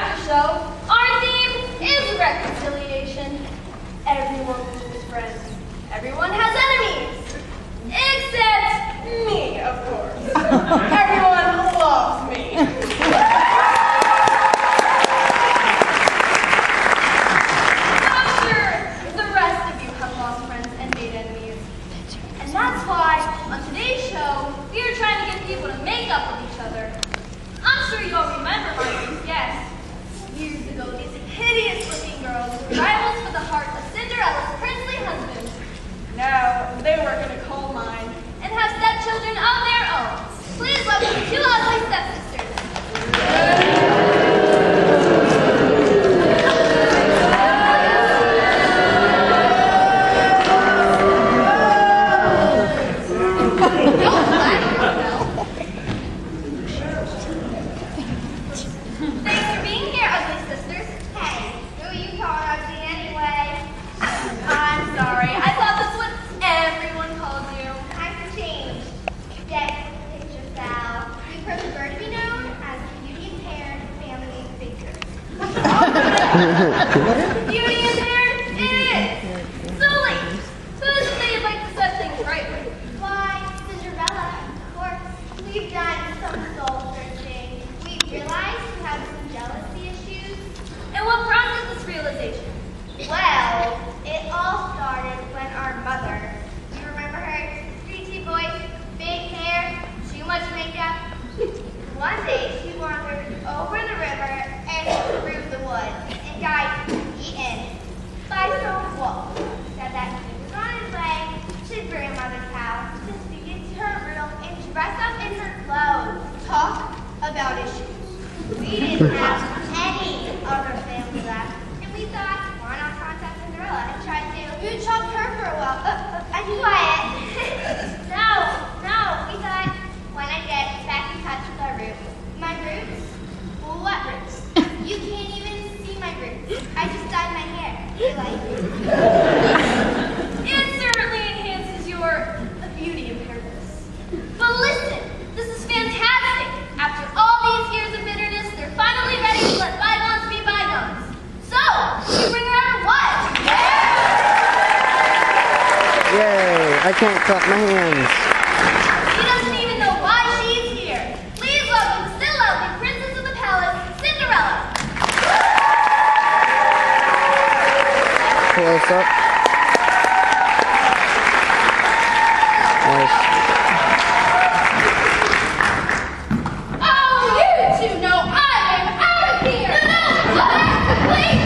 after show, our theme is reconciliation. Everyone loses friends. Everyone has enemies. Except me, of course. Everyone loves me. I'm sure the rest of you have lost friends and made enemies. And that's why, on today's show, we are trying to get people to make up with each other. I'm sure you all remember Hershey, yes. Years ago, these hideous-looking girls were rivals for the heart of Cinderella's princely husband. Now, they work in a coal mine and have stepchildren of their own. Please welcome the two ugly stepsisters. Thanks for being here, ugly sisters. Hey, who are you calling ugly anyway? I'm sorry. I thought that's what everyone called you. Times have changed. Get with the picture, Sal. We prefer to be known as beauty-impaired family figures. Beauty-impaired? It is. Sully, who does it say you'd like to set things right with? Why, Cinderella, of course. We've done some soul-searching. We realized we have some jealousy issues. And what prompted this realization? Well, it all started when our mother, you remember her? Screechy voice, big hair, too much makeup. One day she wandered over the river and through the woods and got eaten by some wolf. Said that he was on his way to grandmother's house to sneak into her room and dress up in her clothes. Talk about issues. We didn't have any other family left, and we thought, why not contact Cinderella and try to chop her for a while? And quiet. No, we thought, why not get back in touch with our roots? My roots? Well, what roots? You can't even see my roots. I just dyed my hair. You like it? It certainly enhances your beauty impairments. But listen, this is fantastic. After all these years of bitterness, they're finally ready to let bygones be bygones. So, you bring her out or what? Yay! I can't clap my hands. She doesn't even know why she's here. Please welcome the still ugly princess of the palace, Cinderella. Close up. Nice. Oh, you two know I am out of here. No, go back, please.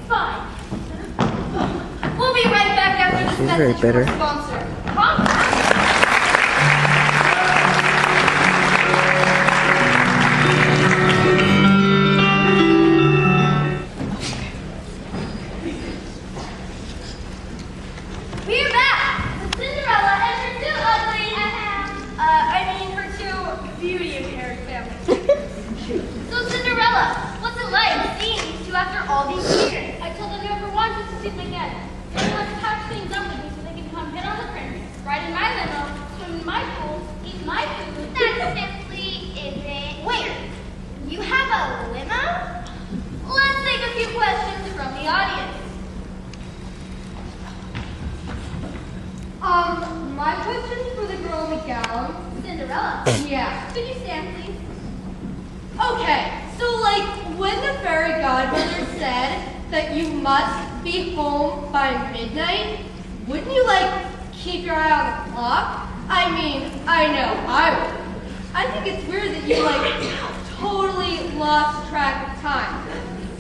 Fine. We'll be right back after this She's message very from bitter. our sponsor. Huh? We're back with Cinderella and her two ugly, her two beauty-impaired family. So Cinderella, what's it like seeing these two after all these years? I told them never wanted to see them again. They want to patch things up with me so they can come hit on the prince, ride in my limo, swim in my pool, eat my food. That simply isn't. Wait, you have a limo? Let's take a few questions from the audience. My question's for the girl in the gown. Cinderella. Yeah. Could you stand, please? Okay, so like when the fairy godmother said that you must be home by midnight, wouldn't you like keep your eye on the clock? I mean, I know I would. I think it's weird that you like totally lost track of time.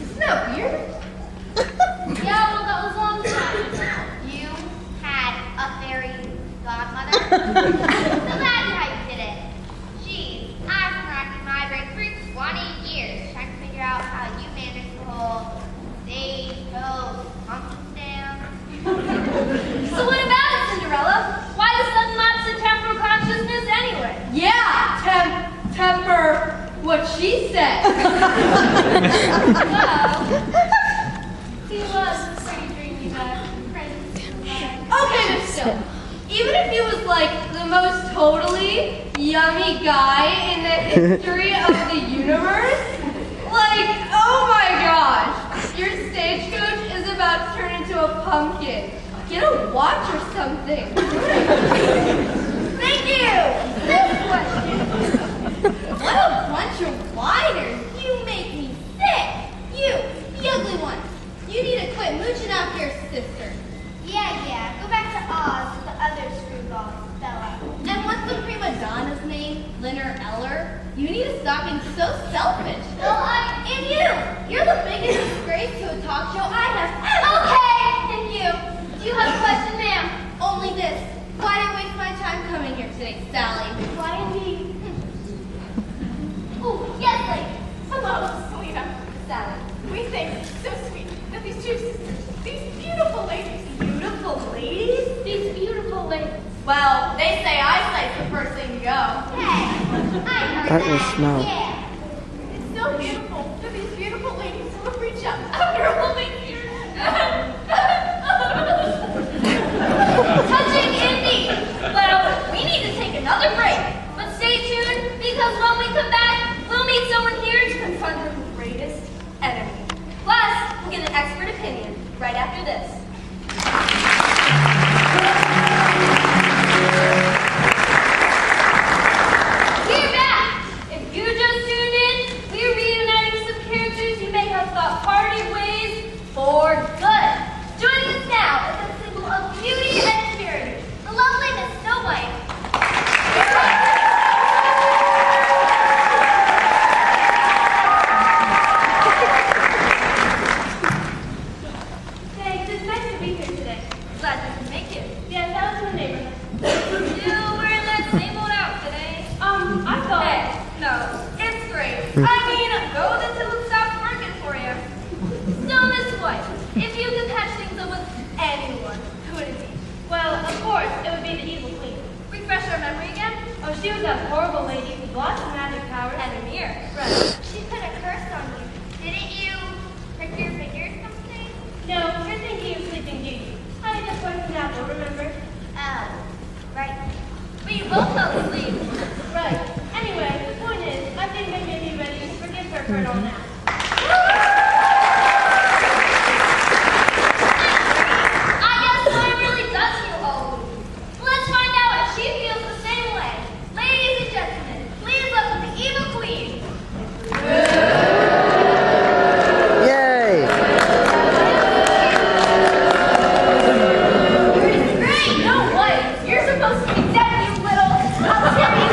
Isn't that weird? Yeah, well, that was a long time ago. You had a fairy godmother? So that's how you did it. Geez, I've been racking my brain for 20 years trying to figure out how you managed the whole stage, go, pumpkins down. So what about it, Cinderella? Why the sudden lapse in temporal consciousness anyway? Yeah, temper what she said. Well, he was a pretty dreamy guy, Prince. Even if he was like the most totally yummy guy in the history of the universe, like, oh my gosh, your stagecoach is about to turn into a pumpkin. Get a watch or something. Thank you! Next question. What a bunch of whiners. You make me sick. You, the ugly one. You need to quit mooching off your sister. Yeah. Go back to Oz with the other screwball, Bella. And what's the prima donna's name? Lynn or Eller? You need to stop being so selfish. Well, and you. You're the biggest disgrace to a talk show I have ever. Okay, thank you. Do you have a question, ma'am? Only this. Why did I waste my time coming here today, Sally? Why indeed? Oh, yes, lady. Hello, Selena. Sally. We think it's so sweet that these two sisters, these beautiful ladies. Beautiful ladies? These beautiful ladies. Well, they say eyesight's the first thing to go. Hey, I heard That was snow. Yeah. It's so beautiful that these beautiful ladies will reach out after holding you. Touching indeed. Well, we need to take another break. But stay tuned, because when we come back, we'll meet someone here to confront her greatest enemy. Plus, we'll get an expert opinion right after this. We're back. If you just tuned in, we're reuniting some characters you may have thought parted ways for good. Joining us now is a symbol of beauty and purity, the lovely Miss Snow White. Thanks, it's nice to be here today. Glad you could make it. Yes, I was in the neighborhood. You were in that same old outfit, eh? I thought. Hey, no, it's great. I mean, go until it stops working for you. So, Miss White, if you could patch things up with anyone, who would it be? Well, of course, it would be the evil queen. Refresh our memory again? Oh, she was that horrible lady with lots of magic powers. And a mirror. Right. She put a curse on you. Didn't you prick your finger or something? No, you're thinking of Sleeping Beauty. Honey, just went to Apple, remember? Oh, right. But you both fell asleep. Right. Anyway, the point is, I think I may be ready to forgive her for it all now. I guess mine really does feel old. Let's find out if she feels the same way. Ladies and gentlemen, please welcome the evil queen. Yay! Great, no way. You're supposed to be dead, you little. I'll tell you.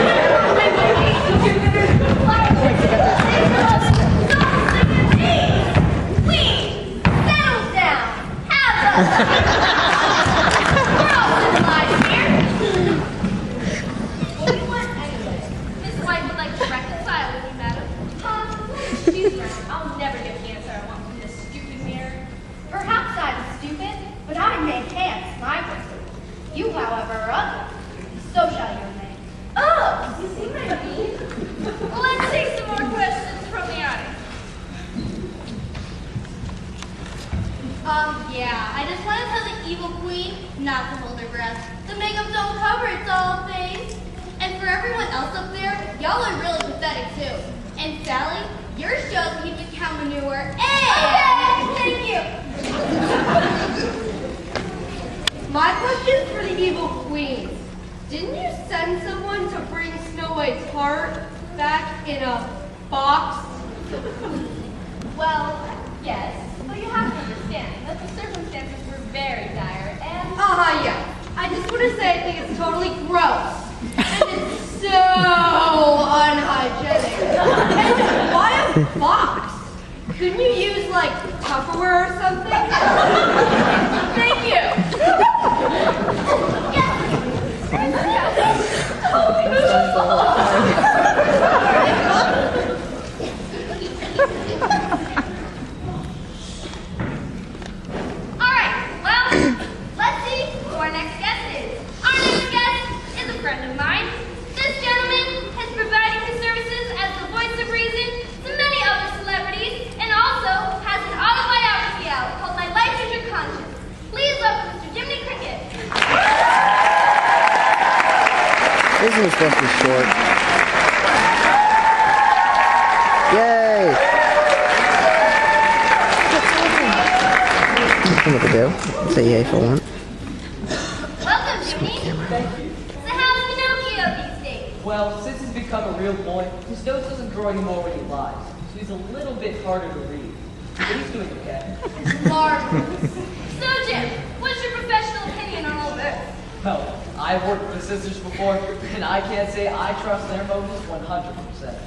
Queen, settle down. Have a we're all civilized here. What do you want anyway? Miss White would like to reconcile with you, madam. She's right. I'll never get the answer I want from this stupid mirror. Perhaps I'm stupid, but I make hands my person. You, however, are ugly. So shall your name. Oh, you see what I mean? Well, let's take some more questions from the audience. Yeah, I just want to tell the evil queen not to hold her breath. The makeup don't cover its all face. And for everyone else up there, y'all are really pathetic too. And Sally, your shows keep the cow manure. Okay, thank you. My question's for the evil queen. Didn't you send someone to bring Snow White's heart back in a box? Well, yes, but you have to understand that the circumstances were very dire and... Yeah. I just want to say I think it's totally gross. And it's so unhygienic. And why a box? Couldn't you use, like, Tupperware or something? Thank you. All right, well, let's see who our next guest is. Our next guest is a friend of mine. This gentleman has provided his services as the voice of reason to many other celebrities and also has an autobiography out called My Life is Your Conscience. Please welcome Mr. Isn't it supposed to be short? Yay! That's what to do. Say yay for one. Welcome, Jimmy. Thank you. So how's Pinocchio these days? Well, since he's become a real boy, his nose doesn't grow anymore when he lies. So he's a little bit harder to read. But he's doing okay. Marvelous. So, Jim, what's your professional opinion on all this? Well, I've worked with the sisters before, and I can't say I trust their motives 100%.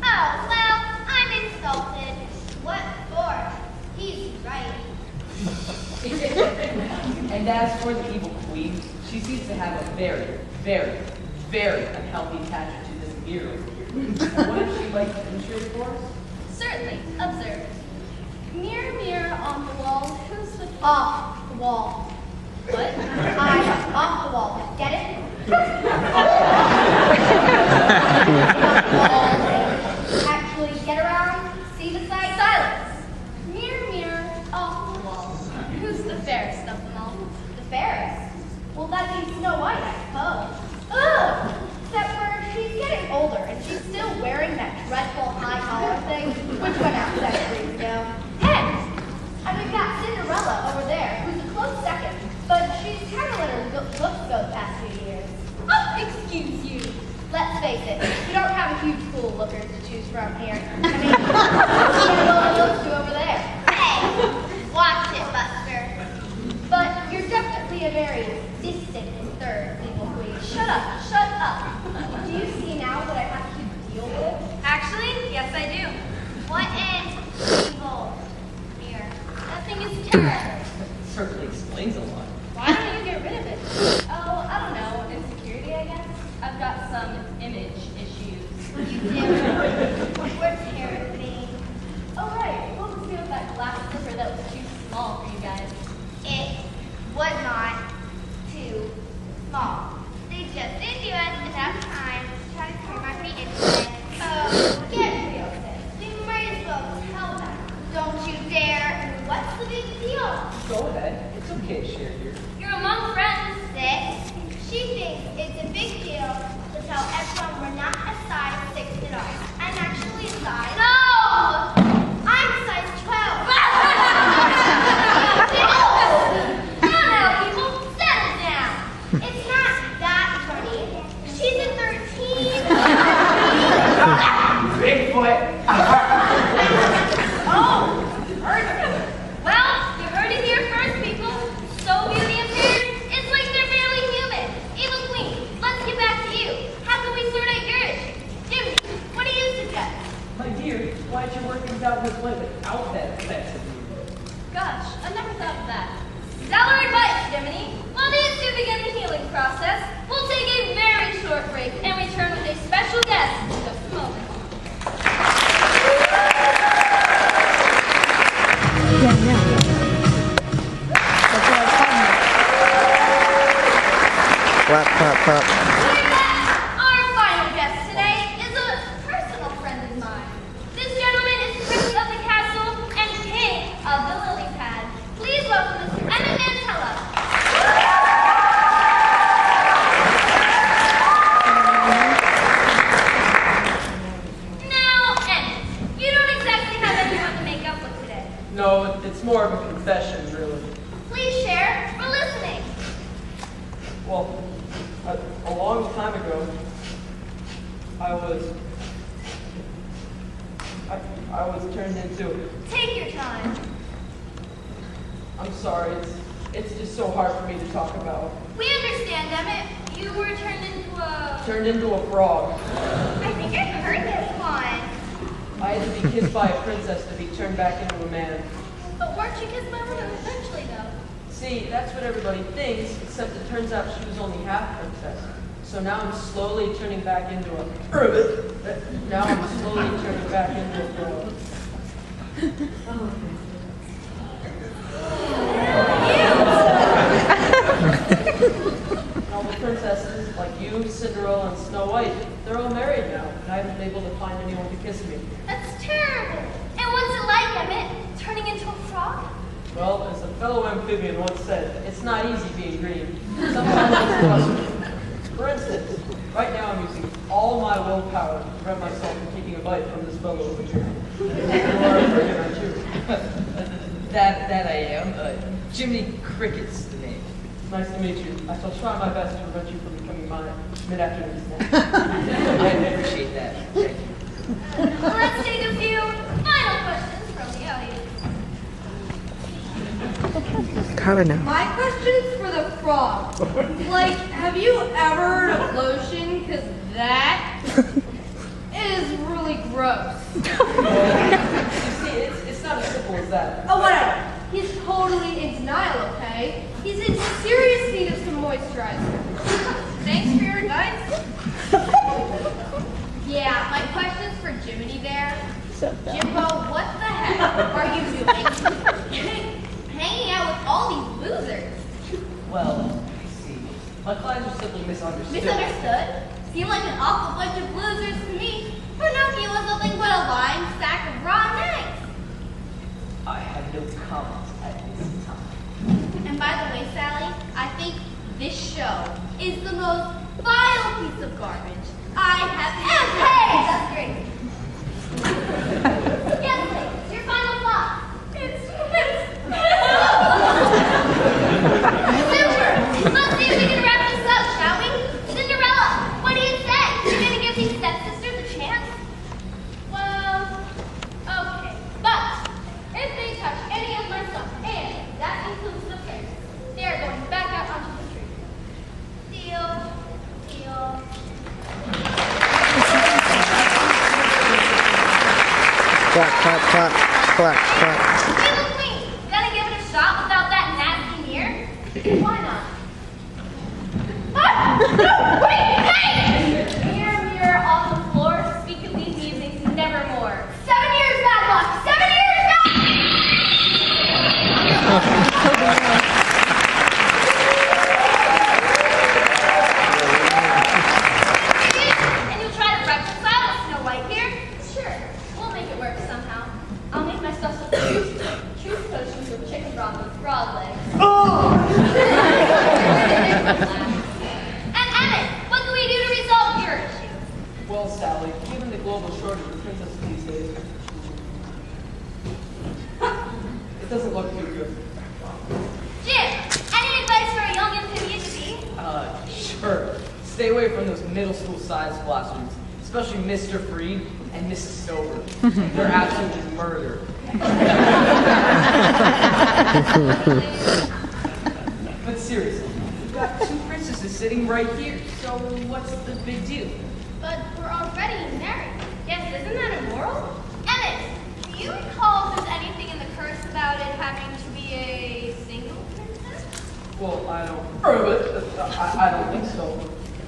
Oh, well, I'm insulted. What for? He's right. And as for the evil queen, she seems to have a very, very, very unhealthy attachment to this mirror over here. What if she'd like to demonstrate for us? Certainly. Observe. Mirror, mirror on the wall, who's the... Off the wall. What? I'm off the wall. Get it? Actually, get around, see the sight. Silence. Mirror, mirror off the wall, who's the fairest of them all? The fairest. Well, that means Snow White, I suppose. Ugh! Except for she's getting older and she's still wearing that dreadful high collar thing, which went out 7 years ago. Heck! And we've got Cinderella over there, who's a close second, but she's kind of let her looks go the past few years. Oh, excuse you. Let's face it, we don't have a huge pool of lookers to choose from here. I mean, Cinderella those two over there. Hey, watch it, Buster. But you're definitely a very distant third, evil queen. Shut up, shut up. Do you see now what I have to deal with? Actually, yes I do. What is evil? Mirror. That thing is terrible. It certainly explains a lot. Why don't you get rid of it? Oh, I don't know. Insecurity, I guess. I've got some image issues. You do? We're terrifying. Oh, right. What was the deal with that glass slipper that was too small for you guys? It was not too small. They just didn't give us enough time to try to turn my feet into it. Oh, get real, sis. You might as well tell them. Don't you dare. What's the big deal? Go ahead. It's okay to share here. You're among friends, sis. She thinks it's a big deal to tell everyone we're not a size 6 at all. I'm actually a size... No! I'm a size 12. Now, people, settle down. It's not that funny. She's a 13. Bigfoot! Oh, heard it. Well, you heard it here first, people. So beauty impaired, it's like they're barely human. Evil Queen, let's get back to you. How can we sort out your issue? Jimmy, what do you suggest? My dear, why'd you work things out this way without that offensive view? Gosh, I never thought of that. Stellar advice, Jiminy. While these two begin the healing process, we'll take a very short break and return with a special guest in just a moment. Clap, clap, clap. Our final guest today is a personal friend of mine. This gentleman is Prince of the Castle and King of the Lily Pad. Please welcome Mr. Emmett Mantella. Now, Emmett, you don't exactly have anyone to make up with today. No, it's more of a confession, really. Please share. We're listening. Well, a long time ago, I was turned into... Take your time. I'm sorry, it's just so hard for me to talk about. We understand, Emmett. You were turned into a... Turned into a frog. I think I've heard this one. I had to be kissed by a princess to be turned back into a man. But weren't you kissed by one eventually, though? See, that's what everybody thinks, except it turns out she was only half princess. So now I'm slowly turning back into a... Now I'm slowly turning back into a frog. All the princesses, like you, Cinderella, and Snow White, they're all married now, and I haven't been able to find anyone to kiss me. That's terrible. And what's it like, Emmett? Turning into a frog? Well, as a fellow amphibian once said, it's not easy being green. Sometimes it's frustrating. For instance, right now myself from taking a bite from this fellow over here. You are a cricket, aren't you? That I am. Jiminy Cricket's the name. Nice to meet you. I shall try my best to prevent you from becoming my mid-afternoon snack. I appreciate that. Thank you. Let's take a few final questions from the audience. Gotta know. My question's for the frog. Like, have you ever heard of lotion? Because that is really gross. You see, it's not as simple as that. Oh, whatever. He's totally in denial, okay? He's in serious need of some moisturizer. Thanks for your advice. Yeah, my question's for Jiminy there. Jimbo, what the heck are you doing? Hanging out with all these losers. Well, I see. My clients are simply misunderstood. Misunderstood? Seem like an awful bunch of losers to me. Pinocchio was nothing but a lying sack of raw eggs. I have no comment at this time. And by the way, Sally, I think this show is the most vile piece of garbage I have ever. Hey, that's great. Yes, please. Your final thought. It's super. Let's see if we can wrap this up, shall we? Cinderella, what do you say? You're gonna give these stepsisters a chance? Well, okay, but if they touch any of my stuff, and that includes the parents, they're going back out onto the street. Deal. Deal. Clap, clap, clap, clap, clap. Hey, look me. Gonna give it a shot without that nasty mirror? Why not? Ah! No! Wait! Hey! Mirror, mirror on the floor, speak of these evenings nevermore. 7 years bad luck! 7 years bad. And you'll try to reconcile with Snow White here? Sure, we'll make it work somehow. I'll make my special truth potions with chicken broth with frog legs. And Emmett, what can we do to resolve your issue? Well, Sally, given the global shortage of princesses these days, it doesn't look too good. Jim, any advice for a young amphibian bee? Sure. Stay away from those middle school science classrooms, especially Mr. Freed and Mrs. Stover. They're absolutely murder. But seriously, we've got two princesses sitting right here, so what's the big deal? But we're already married. Yes, isn't that immoral? Emmett, do you recall if there's anything in the curse about it having to be a single princess? Well, I don't think so.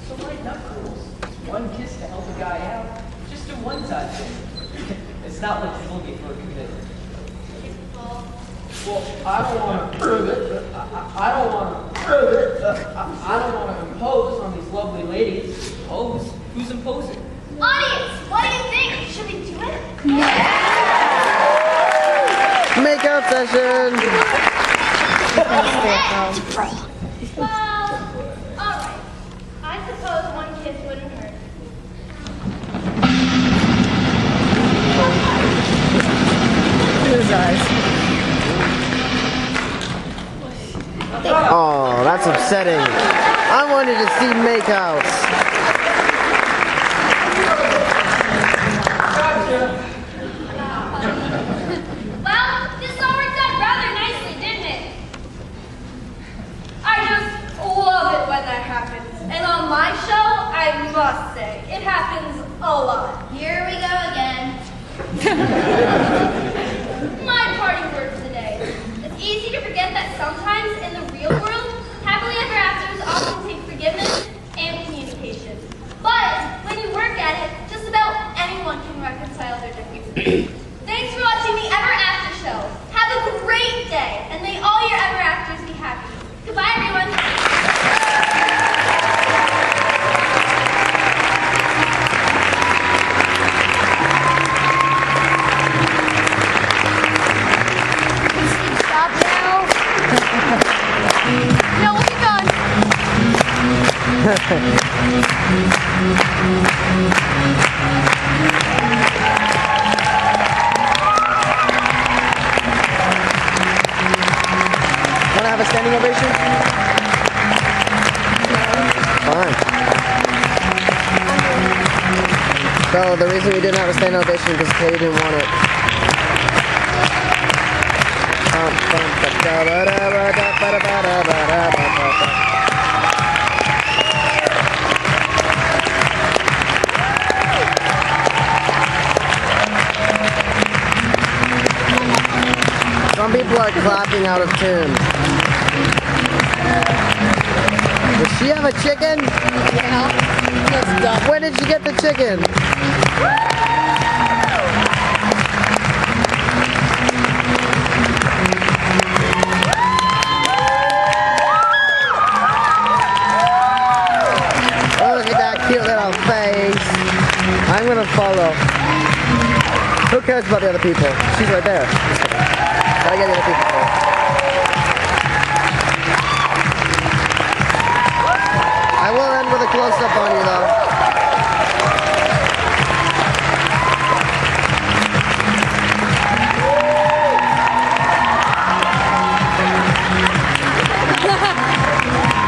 So lighten up, girls. It's one kiss to help a guy out. Just a one-time thing. It's not like you're looking for a commitment. Well, I don't want to impose on these lovely ladies. Impose? Who's imposing? Audience, what do you think? Should we do it? Makeout session. Well, alright. I suppose one kiss wouldn't hurt. His eyes. Oh, that's upsetting. I wanted to see makeouts. Well, this all worked out rather nicely, didn't it? I just love it when that happens. And on my show, I must say, it happens a lot. Here we go again. My parting words today. It's easy to forget that sometimes in the real world, happily ever afters often take forgiveness and communication. But when you work at it, just about anyone can reconcile their differences. Thanks for watching the Ever After Show. Have a great day, and may all your Ever Afters be happy. Goodbye, everyone. Stop now. No, we're done. Want to have a standing ovation? Fine. So the reason we didn't have a standing ovation is because Katie didn't want it. Some people are clapping out of tune. Does she have a chicken? Yeah. That's dumb. Where did she get the chicken? Oh, look at that cute little face. I'm gonna follow. Who cares about the other people? She's right there. Gotta get the other people first. I will end with a close-up on you though.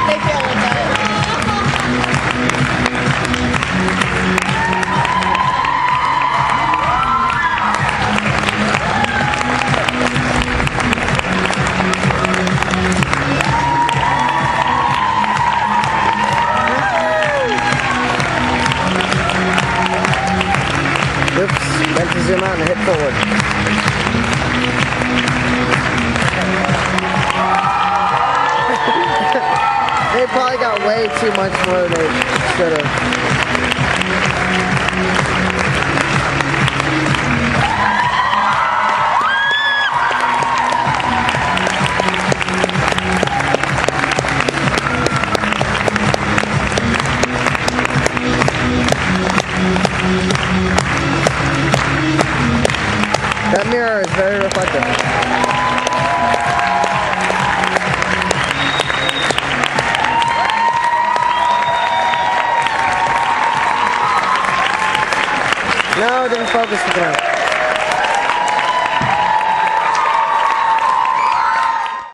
They feel like that. Oops, meant to zoom out and hit forward. They probably got way too much more than they should have. That mirror is very reflective. No, it didn't focus enough.